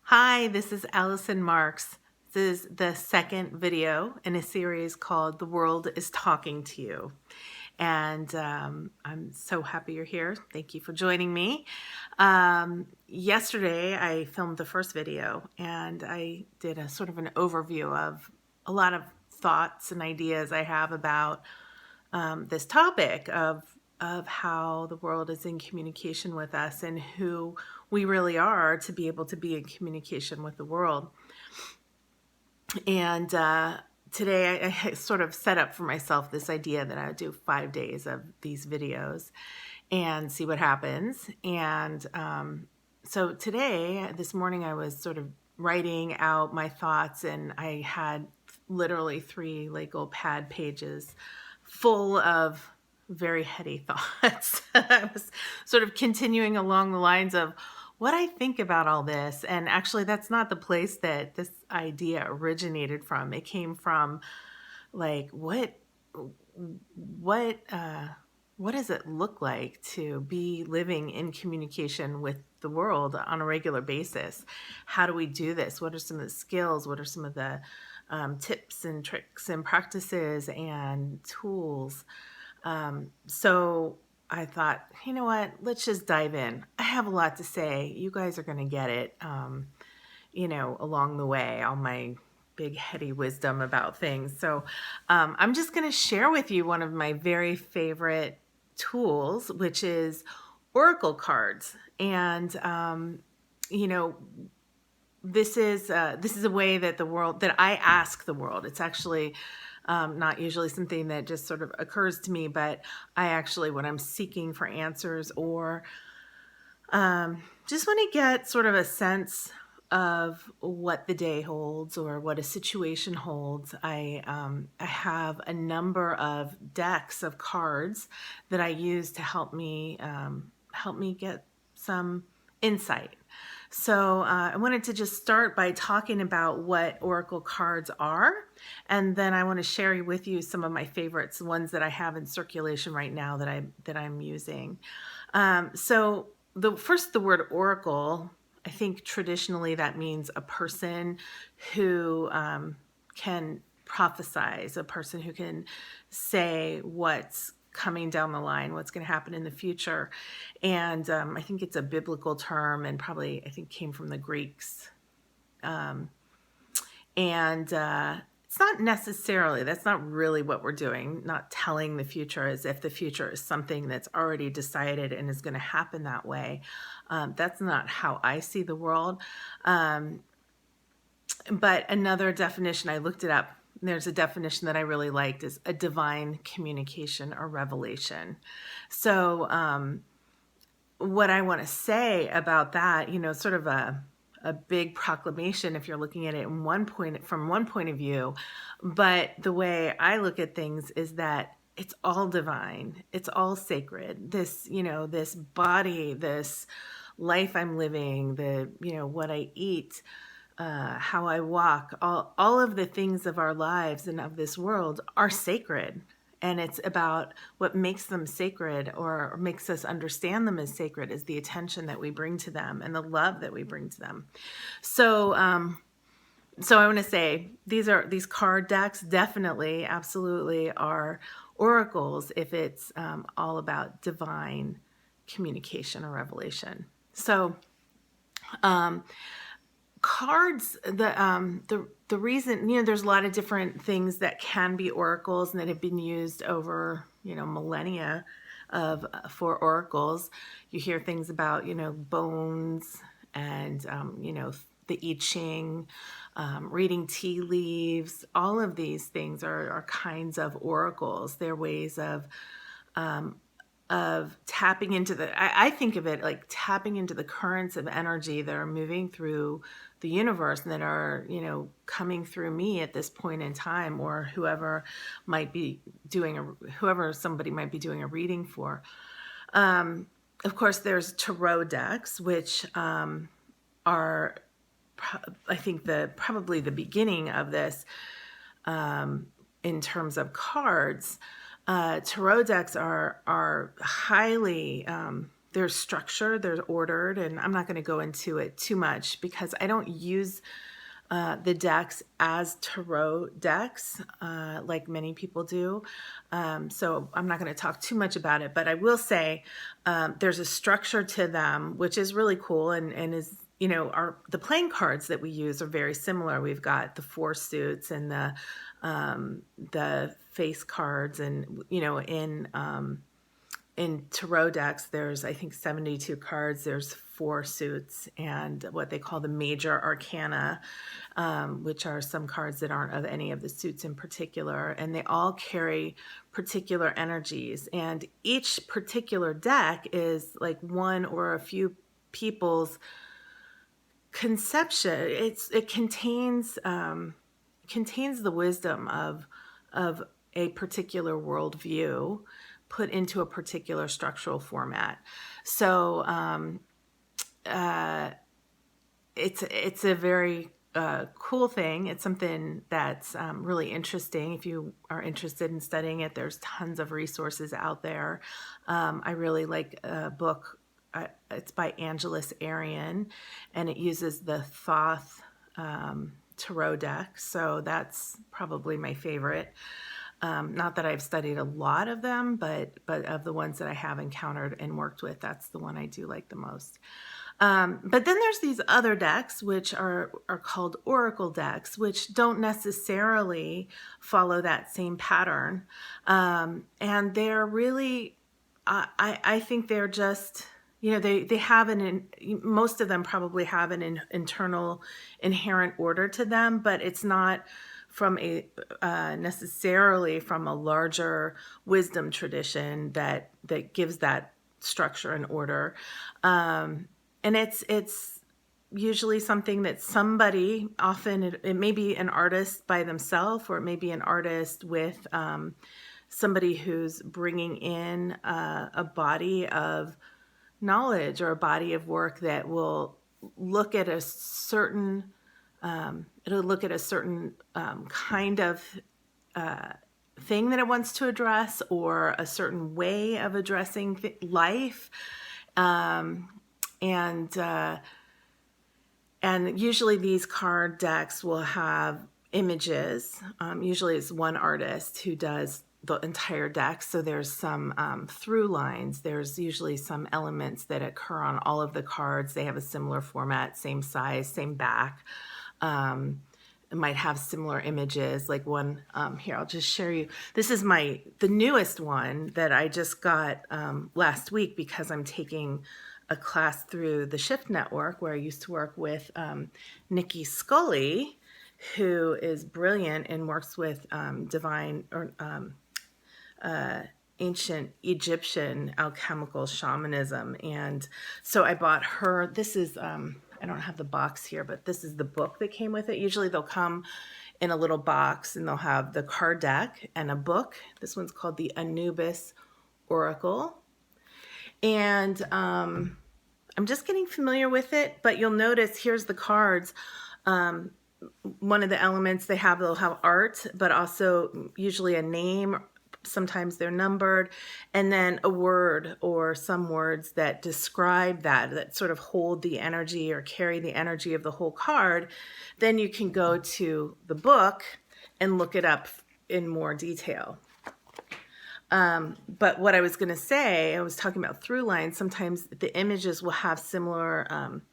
Hi, this is Alison Marks. This is the second video in a series called The World is Talking to You. And I'm so happy you're here. Thank you for joining me. Yesterday, I filmed the first video and I did a sort of an overview of a lot of thoughts and ideas I have about this topic of how the world is in communication with us and who we really are to be able to be in communication with the world. And today I sort of set up for myself this idea that I would do 5 days of these videos and see what happens. And so today, this morning, I was sort of writing out my thoughts, and I had literally 3 Lego pad pages full of very heady thoughts. I was sort of continuing along the lines of what I think about all this. And actually, that's not the place that this idea originated from. It came from like, what, what does it look like to be living in communication with the world on a regular basis? How do we do this? What are some of the skills? What are some of the tips and tricks and practices and tools? So I thought, you know what, let's just dive in. I have a lot to say. You guys are going to get it, along the way, all my big heady wisdom about things. So I'm just going to share with you one of my very favorite tools, which is oracle cards. And, this is a way that I ask the world. It's actually not usually something that just sort of occurs to me, but I actually, when I'm seeking for answers or just want to get sort of a sense of what the day holds or what a situation holds, I have a number of decks of cards that I use to help me get some insight. So I wanted to just start by talking about what oracle cards are, and then I want to share with you some of my favorites, ones that I have in circulation right now that I'm using. So the word oracle, I think traditionally that means a person who can prophesize, a person who can say what's coming down the line, what's going to happen in the future. And I think it's a biblical term, and probably I think came from the Greeks. It's not necessarily, that's not really what we're doing, not telling the future as if the future is something that's already decided and is going to happen that way. That's not how I see the world. But another definition, I looked it up, there's a definition that I really liked, is a divine communication or revelation. So what I want to say about that, sort of a big proclamation if you're looking at it from one point of view, but the way I look at things is that it's all divine, it's all sacred. This body, this life I'm living, what I eat, how I walk, all of the things of our lives and of this world are sacred. And it's about what makes them sacred or makes us understand them as sacred is the attention that we bring to them and the love that we bring to them. So I want to say these card decks definitely, absolutely are oracles if it's all about divine communication or revelation. So cards, the reason, there's a lot of different things that can be oracles and that have been used over, millennia for oracles. You hear things about, bones and, the I Ching, reading tea leaves. All of these things are kinds of oracles. They're ways of tapping into I think of it like tapping into the currents of energy that are moving through the universe and that are, coming through me at this point in time, or whoever somebody might be doing a reading for. Of course, there's tarot decks, which are, I think, probably the beginning of this in terms of cards. Tarot decks are highly there's structure, there's ordered, and I'm not going to go into it too much because I don't use the decks as tarot decks like many people do. So I'm not going to talk too much about it, but I will say there's a structure to them, which is really cool and is, the playing cards that we use are very similar. We've got the 4 suits and the face cards, and, in tarot decks, there's, I think, 72 cards. There's 4 suits and what they call the major arcana, which are some cards that aren't of any of the suits in particular. And they all carry particular energies. And each particular deck is like one or a few people's conception. It contains the wisdom of a particular worldview put into a particular structural format. So it's a very cool thing. It's something that's really interesting. If you are interested in studying it, there's tons of resources out there. I really like a book. It's by Angelus Arian, and it uses the Thoth tarot deck. So that's probably my favorite. Not that I've studied a lot of them, but of the ones that I have encountered and worked with, that's the one I do like the most. But then there's these other decks, which are called oracle decks, which don't necessarily follow that same pattern. And they're really, I think they're just, they have most of them probably have an internal inherent order to them, but it's not from necessarily from a larger wisdom tradition that gives that structure and order. And it's usually something that somebody, often it may be an artist by themselves, or it may be an artist with somebody who's bringing in a body of knowledge or a body of work that will look at a certain kind of thing that it wants to address, or a certain way of addressing life. And usually these card decks will have images. Usually it's one artist who does the entire deck. So there's some through lines. There's usually some elements that occur on all of the cards. They have a similar format, same size, same back. It might have similar images, like one here. I'll just share you. This is the newest one that I just got last week, because I'm taking a class through the Shift Network, where I used to work with Nikki Scully, who is brilliant and works with divine or ancient Egyptian alchemical shamanism. And so I bought her, this is, I don't have the box here, but this is the book that came with it. Usually they'll come in a little box and they'll have the card deck and a book. This one's called the Anubis Oracle. And I'm just getting familiar with it, but you'll notice here's the cards. One of the elements they'll have art, but also usually a name. Sometimes they're numbered, and then a word or some words that describe that sort of hold the energy or carry the energy of the whole card. Then you can go to the book and look it up in more detail. But what I was going to say, I was talking about through lines. Sometimes the images will have similar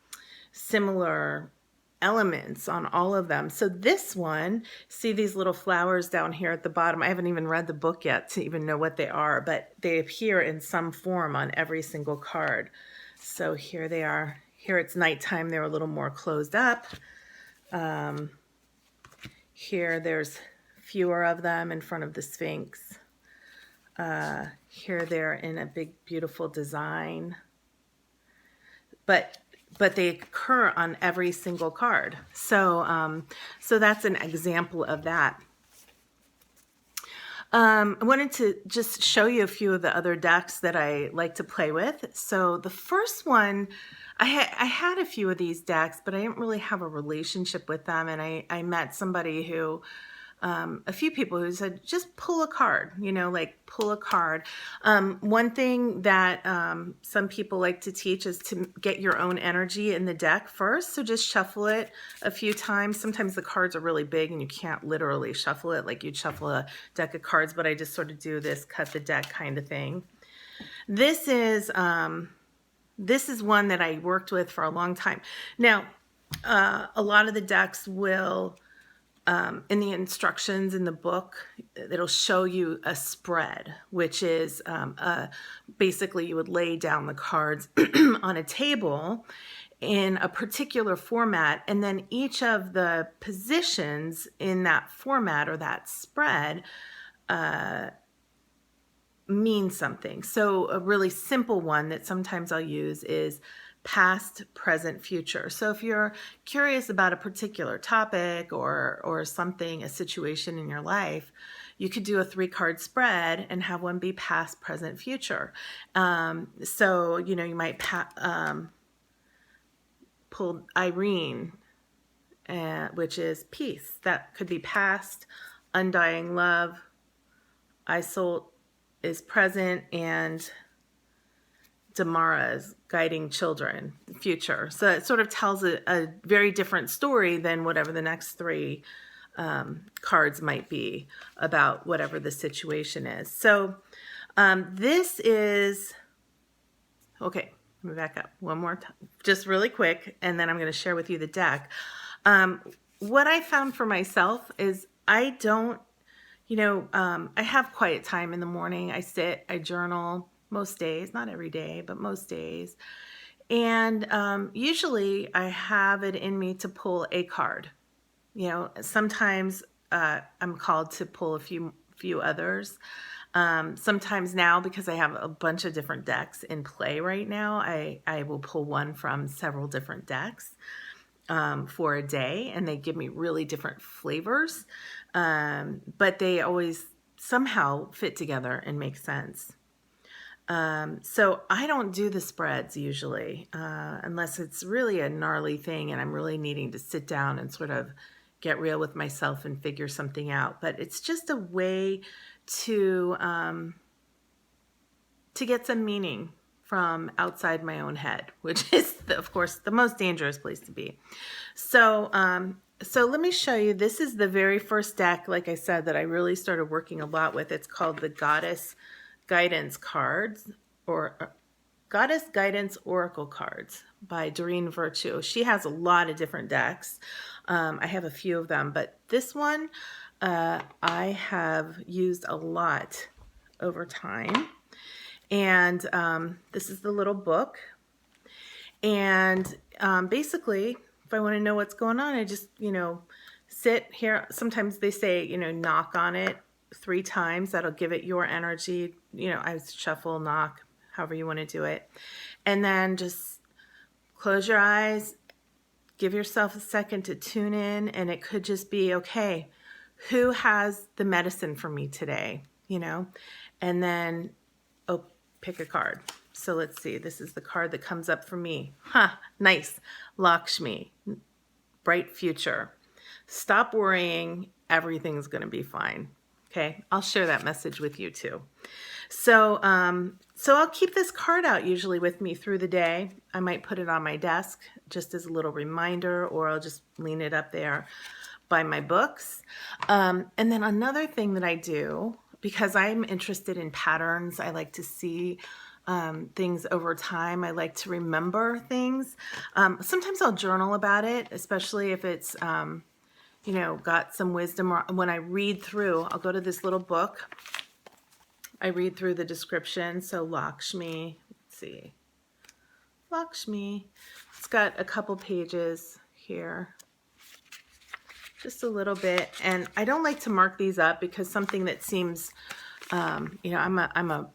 elements on all of them. So this one, see these little flowers down here at the bottom? I haven't even read the book yet to even know what they are, but they appear in some form on every single card. So here they are. Here it's nighttime. They're a little more closed up. Here there's fewer of them in front of the Sphinx. Here they're in a big, beautiful design. But they occur on every single card. So that's an example of that. I wanted to just show you a few of the other decks that I like to play with. So the first one, I had a few of these decks, but I didn't really have a relationship with them. And I met somebody who a few people who said, just pull a card, like pull a card. One thing that some people like to teach is to get your own energy in the deck first. So just shuffle it a few times. Sometimes the cards are really big and you can't literally shuffle it like you'd shuffle a deck of cards, but I just sort of do this cut the deck kind of thing. This is one that I worked with for a long time. Now, a lot of the decks will, in the instructions in the book, it'll show you a spread, which is basically you would lay down the cards on a table in a particular format, and then each of the positions in that format or that spread means something. So a really simple one that sometimes I'll use is past, present, future. So if you're curious about a particular topic or something, a situation in your life, you could do a 3-card spread and have one be past, present, future. So, you might pull Irene, which is peace. That could be past, undying love. Isolde is present, and Damara is guiding children, future. So it sort of tells a very different story than whatever the next 3 cards might be about whatever the situation is. So this is, okay, let me back up one more time, just really quick, and then I'm going to share with you the deck. What I found for myself is I don't, I have quiet time in the morning. I sit, I journal most days, not every day, but most days. And usually I have it in me to pull a card. Sometimes I'm called to pull a few others. Sometimes now, because I have a bunch of different decks in play right now, I will pull one from several different decks for a day, and they give me really different flavors. But they always somehow fit together and make sense. So I don't do the spreads usually, unless it's really a gnarly thing and I'm really needing to sit down and sort of get real with myself and figure something out. But it's just a way to get some meaning from outside my own head, which is, of course, the most dangerous place to be. So let me show you. This is the very first deck, like I said, that I really started working a lot with. It's called the Goddess Guidance Cards, or Goddess Guidance Oracle Cards by Doreen Virtue. She has a lot of different decks. I have a few of them, but this one I have used a lot over time. And this is the little book. And basically, if I want to know what's going on, I just, sit here. Sometimes they say, knock on it 3 times. That'll give it your energy. I shuffle, knock, however you want to do it. And then just close your eyes, give yourself a second to tune in, and it could just be, okay, who has the medicine for me today? And then, pick a card. So let's see, this is the card that comes up for me. Nice. Lakshmi, bright future. Stop worrying, everything's going to be fine. Okay, I'll share that message with you too. So I'll keep this card out usually with me through the day. I might put it on my desk just as a little reminder, or I'll just lean it up there by my books. And then another thing that I do, because I'm interested in patterns, I like to see things over time. I like to remember things. Sometimes I'll journal about it, especially if it's got some wisdom. Or when I read through, I'll go to this little book. I read through the description. So Lakshmi, let's see. Lakshmi, it's got a couple pages here. Just a little bit. And I don't like to mark these up because something that seems, I'm a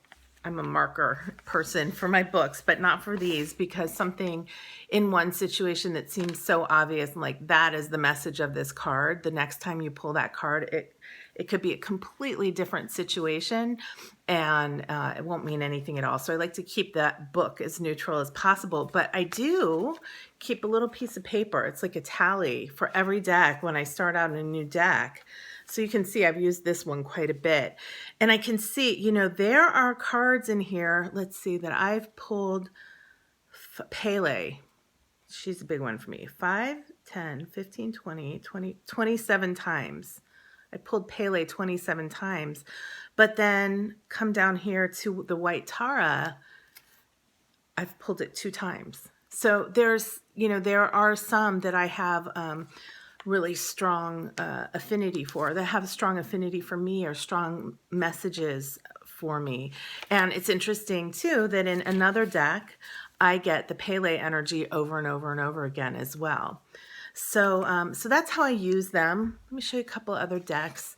marker person for my books, but not for these, because something in one situation that seems so obvious, and like that is the message of this card, the next time you pull that card, it could be a completely different situation, and it won't mean anything at all. So I like to keep that book as neutral as possible, but I do keep a little piece of paper. It's like a tally for every deck when I start out in a new deck. So you can see I've used this one quite a bit. And I can see, you know, there are cards in here, let's see, that I've pulled. Pele, she's a big one for me. 5, 10, 15, 20, 20, 27 times. I pulled Pele 27 times. But then come down here to the White Tara, I've pulled it 2 times. So there's, you know, there are some that I have really strong affinity for, that have a strong affinity for me or strong messages for me. And it's interesting too that in another deck, I get the Pele energy over and over and over again as well. So, so that's how I use them. Let me show you a couple other decks.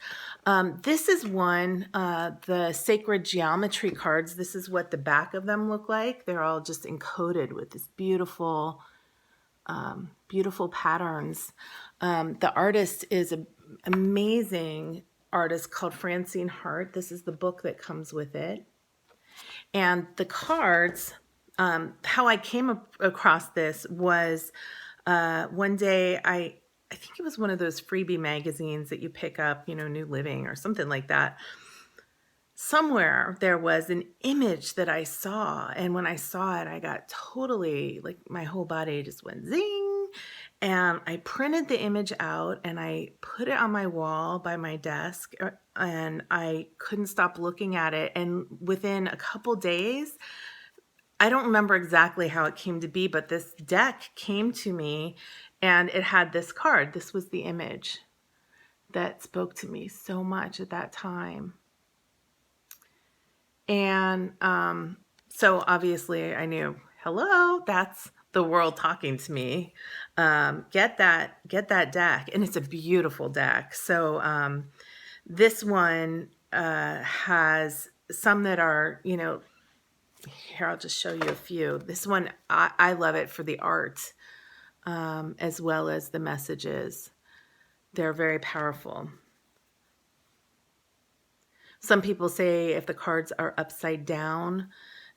This is one, the Sacred Geometry cards. This is what the back of them look like. They're all just encoded with this beautiful, beautiful patterns. The artist is an amazing artist called Francine Hart. This is the book that comes with it. And the cards, how I came across this was one day I think it was one of those freebie magazines that you pick up, you know, New Living or something like that. Somewhere there was an image that I saw, and when I saw it, I got totally, like, my whole body just went zing, and I printed the image out and I put it on my wall by my desk, and I couldn't stop looking at it. And within a couple days, I don't remember exactly how it came to be, but this deck came to me and it had this card. This was the image that spoke to me so much at that time. And so obviously I knew, hello, that's the world talking to me. Get that deck. And it's a beautiful deck. So this one has some that are, you know, here, I'll just show you a few. This one, I love it for the art as well as the messages. They're very powerful. Some people say if the cards are upside down,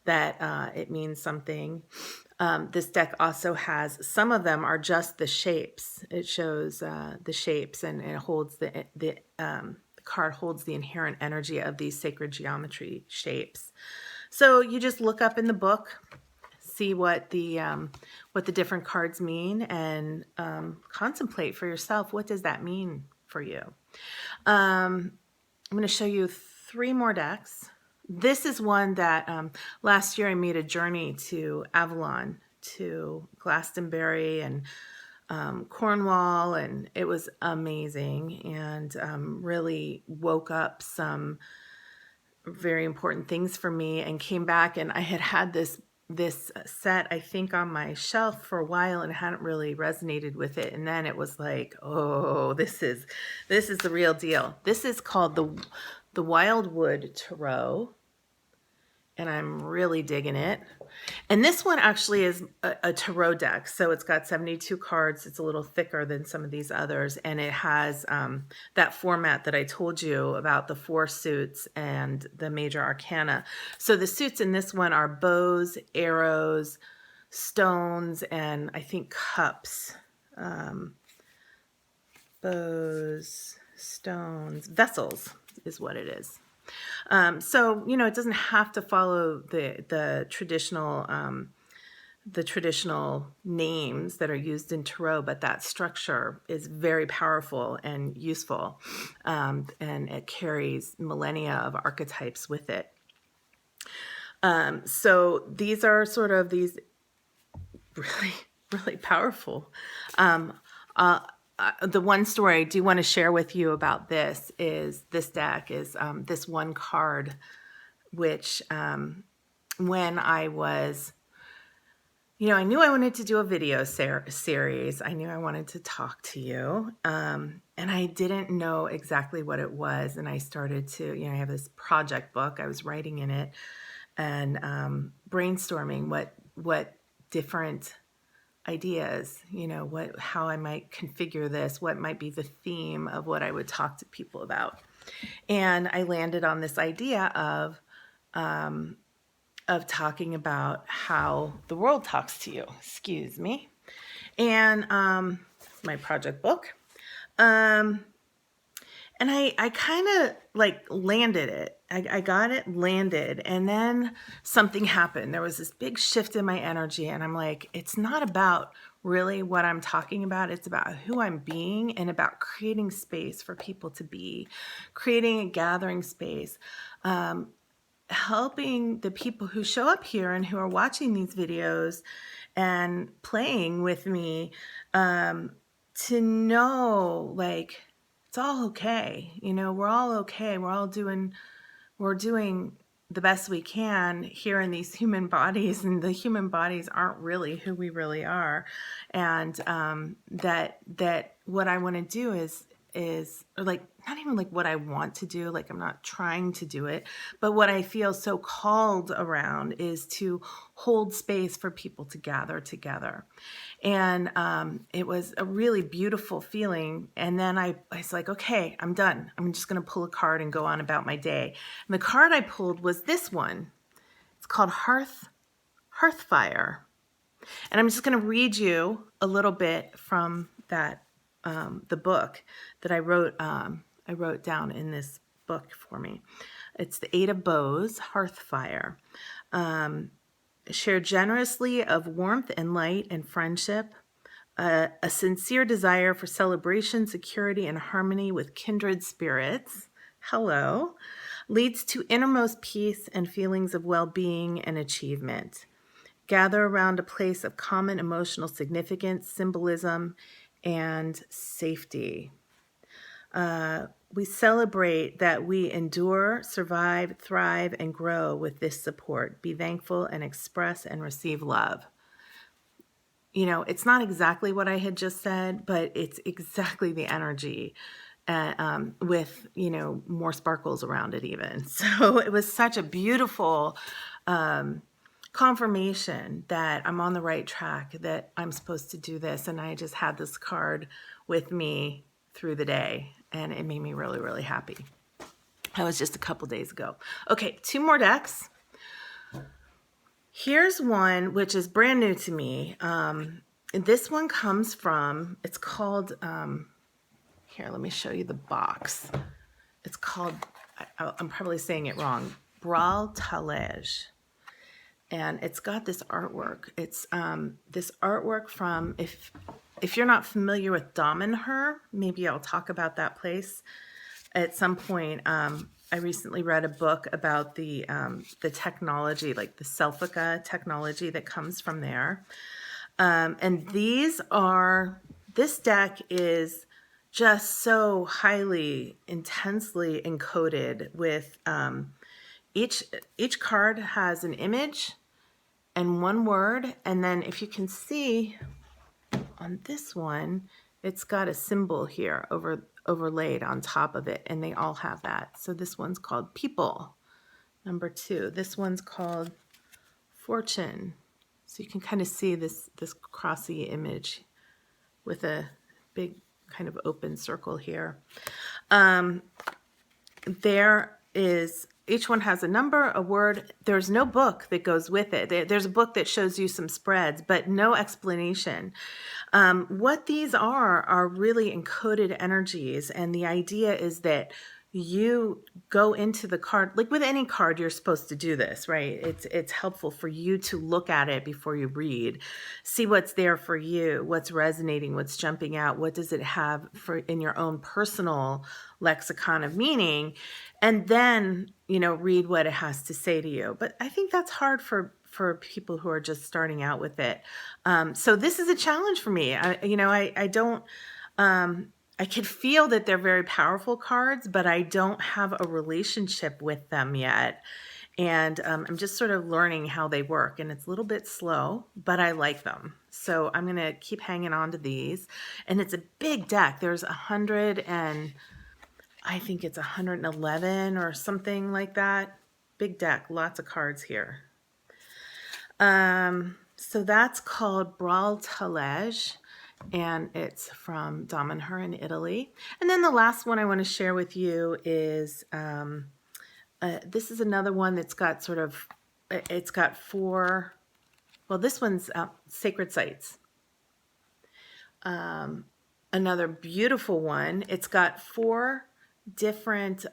that it means something. This deck also has, some of them are just the shapes. It shows the shapes, and it holds the card holds the inherent energy of these sacred geometry shapes. So you just look up in the book, see what the different cards mean, and contemplate for yourself, what does that mean for you? I'm going to show you 3 more decks. This is one that last year I made a journey to Avalon, to Glastonbury and Cornwall, and it was amazing, and really woke up some very important things for me, and came back, and I had this set, I think, on my shelf for a while and hadn't really resonated with it. And then it was like, oh, this is the real deal. This is called the Wildwood Tarot, and I'm really digging it. And this one actually is a tarot deck. So it's got 72 cards. It's a little thicker than some of these others. And it has that format that I told you about, the 4 suits and the major arcana. So the suits in this one are bows, arrows, stones, and I think cups. Bows, stones, vessels is what it is. So, you know, it doesn't have to follow the traditional names that are used in tarot, but that structure is very powerful and useful, and it carries millennia of archetypes with it. So these are sort of these really, really powerful. The one story I do want to share with you about this deck is this one card, which when I was, you know, I knew I wanted to do a video series. I knew I wanted to talk to you, and I didn't know exactly what it was. And I started to, you know, I have this project book. I was writing in it and brainstorming what different ideas, you know, how I might configure this, what might be the theme of what I would talk to people about. And I landed on this idea of talking about how the world talks to you. Excuse me. And my project book. And And I kind of like landed it. I got it landed. And then something happened. There was this big shift in my energy. And I'm like, it's not about really what I'm talking about. It's about who I'm being and about creating space for people to be, creating a gathering space, helping the people who show up here and who are watching these videos and playing with me, to know like it's all okay. You know, we're all okay. We're doing the best we can here in these human bodies, and the human bodies aren't really who we really are. And that what I want to do is or like not even like what I want to do, like I'm not trying to do it, but what I feel so called around is to hold space for people to gather together. And it was a really beautiful feeling. And then I was like, okay, I'm done. I'm just going to pull a card and go on about my day. And the card I pulled was this one. It's called Hearthfire. And I'm just going to read you a little bit from that, the book that I wrote down in this book for me. It's the Eight of Bows, Hearthfire. Share generously of warmth and light and friendship, a sincere desire for celebration, security, and harmony with kindred spirits. Hello. Leads to innermost peace and feelings of well-being and achievement. Gather around a place of common emotional significance, symbolism, and safety. We celebrate that we endure, survive, thrive, and grow with this support. Be thankful and express and receive love. You know, it's not exactly what I had just said, but it's exactly the energy, with, you know, more sparkles around it even. So it was such a beautiful confirmation that I'm on the right track, that I'm supposed to do this. And I just had this card with me through the day, and it made me really, really happy. That was just a couple days ago. Okay, 2 more decks. Here's one which is brand new to me. This one comes from, it's called, here, let me show you the box. It's called, I'm probably saying it wrong, Bral Talej. And it's got this artwork. It's this artwork from, if you're not familiar with Damanhur, maybe I'll talk about that place at some point. I recently read a book about the technology, like the Selfika technology that comes from there. And this deck is just so highly, intensely encoded with, each card has an image and one word. And then if you can see on this one, it's got a symbol here overlaid on top of it, and they all have that. So this one's called People, number 2. This one's called Fortune. So you can kind of see this crossy image with a big kind of open circle here. There is, each one has a number, a word. There's no book that goes with it. There's a book that shows you some spreads, but no explanation. What these are really encoded energies. And the idea is that you go into the card, like with any card, you're supposed to do this, right? It's helpful for you to look at it before you read, see what's there for you, what's resonating, what's jumping out, what does it have for in your own personal lexicon of meaning, and then, you know, read what it has to say to you. But I think that's hard for people who are just starting out with it. So this is a challenge for me. I don't, I could feel that they're very powerful cards, but I don't have a relationship with them yet. And I'm just sort of learning how they work, and it's a little bit slow, but I like them. So I'm going to keep hanging on to these. And it's a big deck. There's 100 and I think it's 111 or something like that. Big deck, lots of cards here. So that's called Bral Talej, and it's from Damanhur in Italy. And then the last one I want to share with you is, this is another one that's got sort of, it's got 4, well, this one's sacred sites. Another beautiful one. It's got 4 different,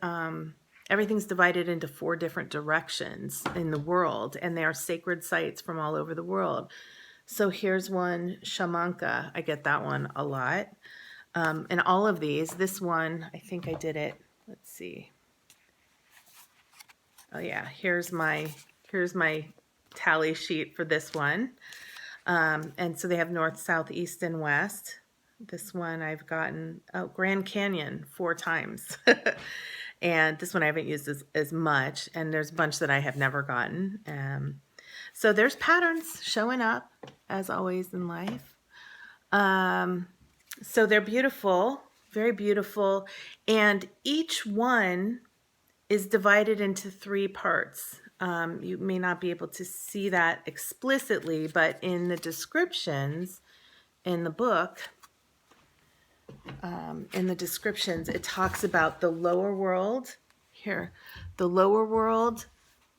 everything's divided into 4 different directions in the world, and they are sacred sites from all over the world. So here's one, Shamanka. I get that one a lot. And all of these, this one, I think I did it. Let's see. Oh yeah, here's my tally sheet for this one. And so they have north, south, east, and west. This one I've gotten, Grand Canyon 4 times. And this one I haven't used as much. And there's a bunch that I have never gotten. So there's patterns showing up, as always in life. So they're beautiful, very beautiful. And each one is divided into 3 parts. You may not be able to see that explicitly, but in the descriptions in the book, it talks about the lower world, the lower world,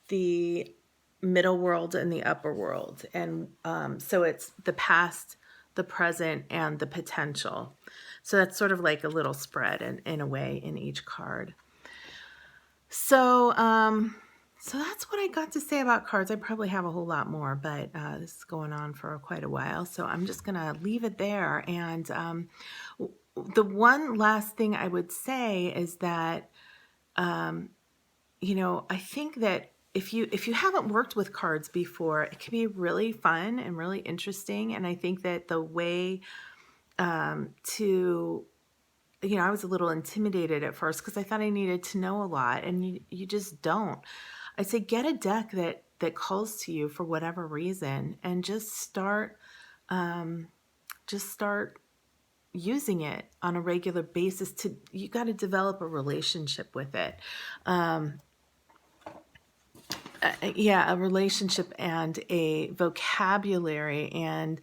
the middle world, and the upper world. And so it's the past, the present, and the potential. So that's sort of like a little spread in a way in each card. So, so that's what I got to say about cards. I probably have a whole lot more, but this is going on for quite a while. So I'm just going to leave it there. And the one last thing I would say is that, you know, I think that if you haven't worked with cards before, it can be really fun and really interesting. And I think that the way to, you know, I was a little intimidated at first because I thought I needed to know a lot, and you just don't. I say get a deck that calls to you for whatever reason, and just start using it on a regular basis. You got to develop a relationship with it. Yeah, a relationship and a vocabulary, and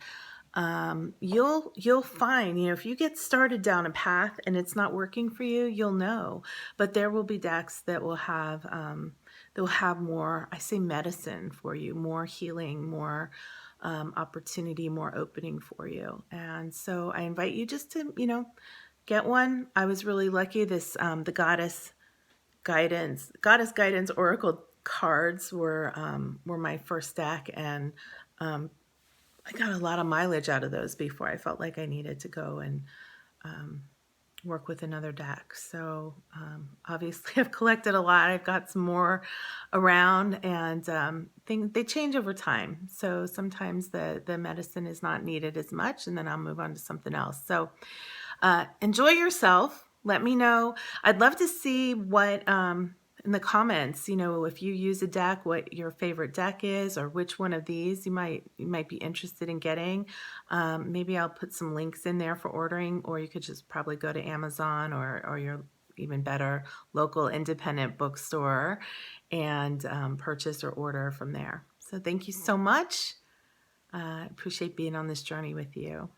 you'll find, you know, if you get started down a path and it's not working for you, you'll know. But there will be decks that will have more, I say, medicine for you, more healing, more opportunity, more opening for you. And so I invite you just to, you know, get one. I was really lucky. This the Goddess Guidance Oracle cards were my first deck, and I got a lot of mileage out of those before I felt like I needed to go and work with another deck. So obviously I've collected a lot. I've got some more around, and they change over time. So sometimes the medicine is not needed as much, and then I'll move on to something else. So enjoy yourself. Let me know. I'd love to see what in the comments, you know, if you use a deck, what your favorite deck is, or which one of these you might be interested in getting. Maybe I'll put some links in there for ordering, or you could just probably go to Amazon or your even better local independent bookstore and purchase or order from there. So thank you so much. I appreciate being on this journey with you.